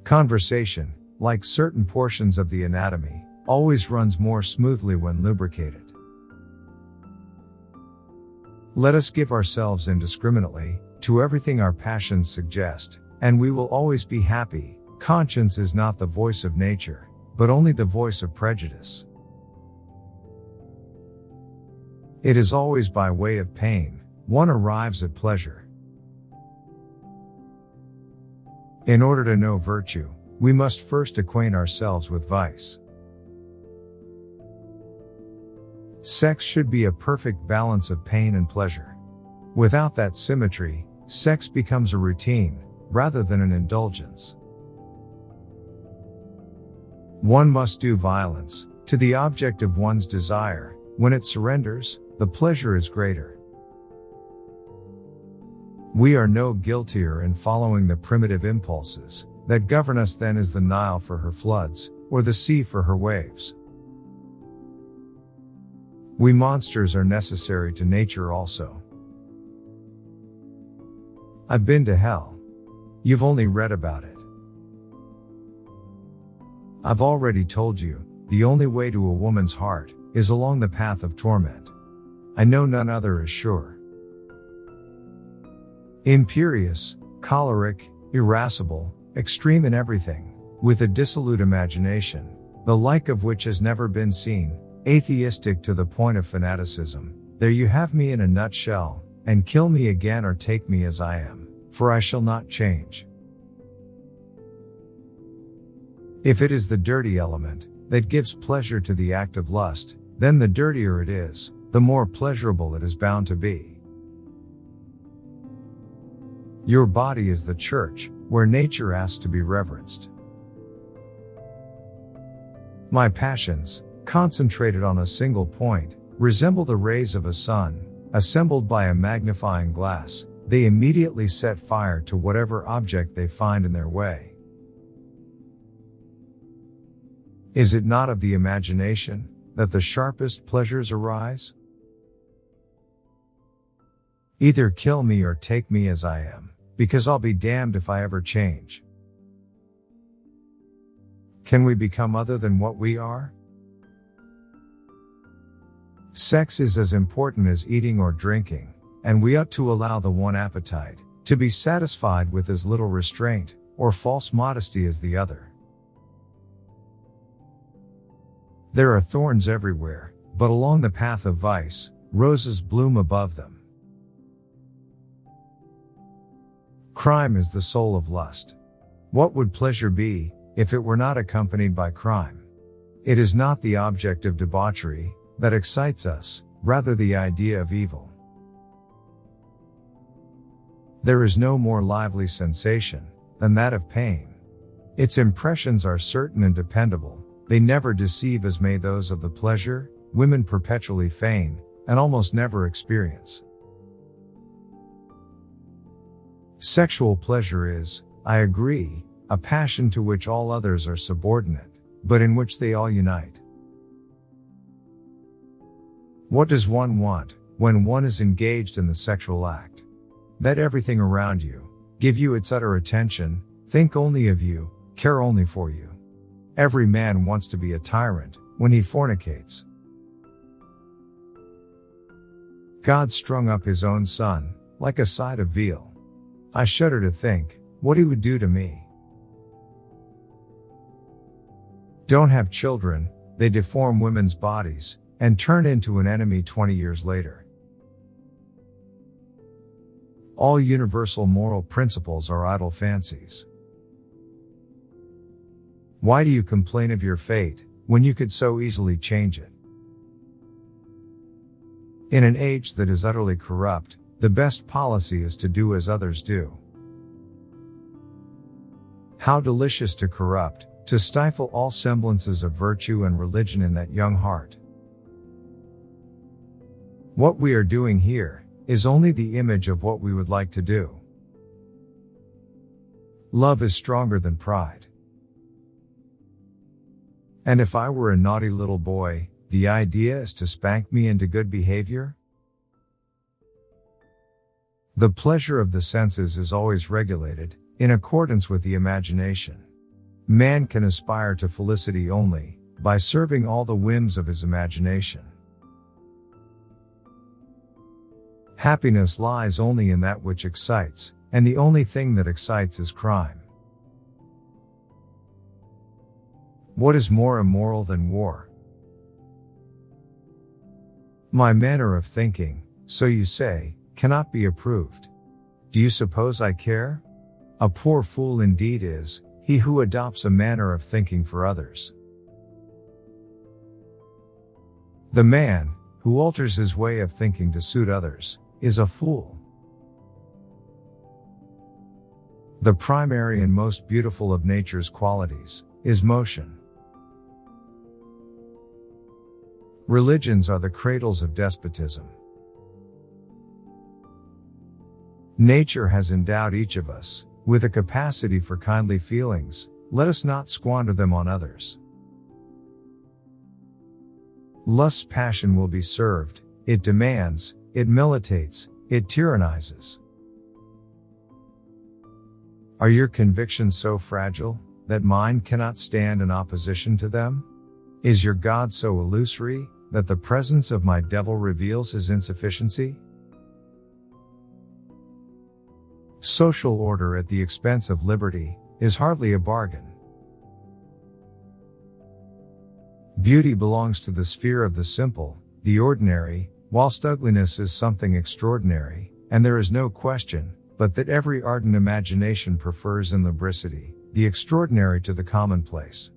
Conversation, like certain portions of the anatomy, always runs more smoothly when lubricated. Let us give ourselves indiscriminately to everything our passions suggest, and we will always be happy. Conscience is not the voice of nature, but only the voice of prejudice. It is always by way of pain one arrives at pleasure. In order to know virtue, we must first acquaint ourselves with vice. Sex should be a perfect balance of pain and pleasure. Without that symmetry, sex becomes a routine, rather than an indulgence. One must do violence to the object of one's desire. When it surrenders, the pleasure is greater. We are no guiltier in following the primitive impulses that govern us than is the Nile for her floods, or the sea for her waves. We monsters are necessary to nature also. I've been to hell. You've only read about it. I've already told you, the only way to a woman's heart is along the path of torment. I know none other is sure. Imperious, choleric, irascible, extreme in everything, with a dissolute imagination, the like of which has never been seen, atheistic to the point of fanaticism, there you have me in a nutshell, and kill me again or take me as I am, for I shall not change. If it is the dirty element that gives pleasure to the act of lust, then the dirtier it is, the more pleasurable it is bound to be. Your body is the church, where nature asks to be reverenced. My passions, concentrated on a single point, resemble the rays of a sun, assembled by a magnifying glass. They immediately set fire to whatever object they find in their way. Is it not of the imagination that the sharpest pleasures arise? Either kill me or take me as I am, because I'll be damned if I ever change. Can we become other than what we are? Sex is as important as eating or drinking, and we ought to allow the one appetite to be satisfied with as little restraint or false modesty as the other. There are thorns everywhere, but along the path of vice, roses bloom above them. Crime is the soul of lust. What would pleasure be, if it were not accompanied by crime? It is not the object of debauchery that excites us, rather the idea of evil. There is no more lively sensation than that of pain. Its impressions are certain and dependable. They never deceive as may those of the pleasure women perpetually feign, and almost never experience. Sexual pleasure is, I agree, a passion to which all others are subordinate, but in which they all unite. What does one want when one is engaged in the sexual act? That everything around you give you its utter attention, think only of you, care only for you. Every man wants to be a tyrant when he fornicates. God strung up his own son, like a side of veal. I shudder to think what he would do to me. Don't have children, they deform women's bodies, and turn into an enemy 20 years later. All universal moral principles are idle fancies. Why do you complain of your fate, when you could so easily change it? In an age that is utterly corrupt, the best policy is to do as others do. How delicious to corrupt, to stifle all semblances of virtue and religion in that young heart. What we are doing here is only the image of what we would like to do. Love is stronger than pride. And if I were a naughty little boy, the idea is to spank me into good behavior? The pleasure of the senses is always regulated, in accordance with the imagination. Man can aspire to felicity only by serving all the whims of his imagination. Happiness lies only in that which excites, and the only thing that excites is crime. What is more immoral than war? My manner of thinking, so you say, cannot be approved. Do you suppose I care? A poor fool indeed is he who adopts a manner of thinking for others. The man who alters his way of thinking to suit others is a fool. The primary and most beautiful of nature's qualities is motion. Religions are the cradles of despotism. Nature has endowed each of us with a capacity for kindly feelings. Let us not squander them on others. Lust's passion will be served, it demands, it militates, it tyrannizes. Are your convictions so fragile that mine cannot stand in opposition to them? Is your God so illusory that the presence of my devil reveals his insufficiency? Social order at the expense of liberty is hardly a bargain. Beauty belongs to the sphere of the simple, the ordinary, whilst ugliness is something extraordinary, and there is no question but that every ardent imagination prefers in lubricity the extraordinary to the commonplace.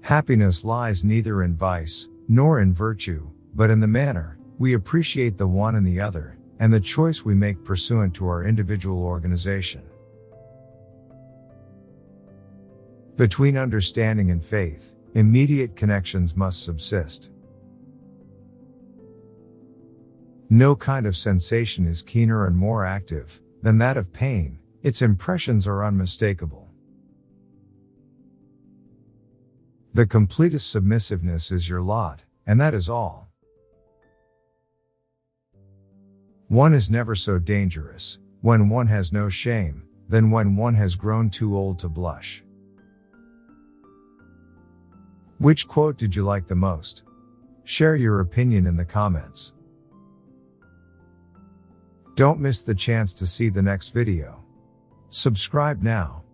Happiness lies neither in vice nor in virtue, but in the manner we appreciate the one and the other, and the choice we make pursuant to our individual organization. Between understanding and faith, immediate connections must subsist. No kind of sensation is keener and more active than that of pain. Its impressions are unmistakable. The completest submissiveness is your lot, and that is all. One is never so dangerous when one has no shame than when one has grown too old to blush. Which quote did you like the most? Share your opinion in the comments. Don't miss the chance to see the next video. Subscribe now.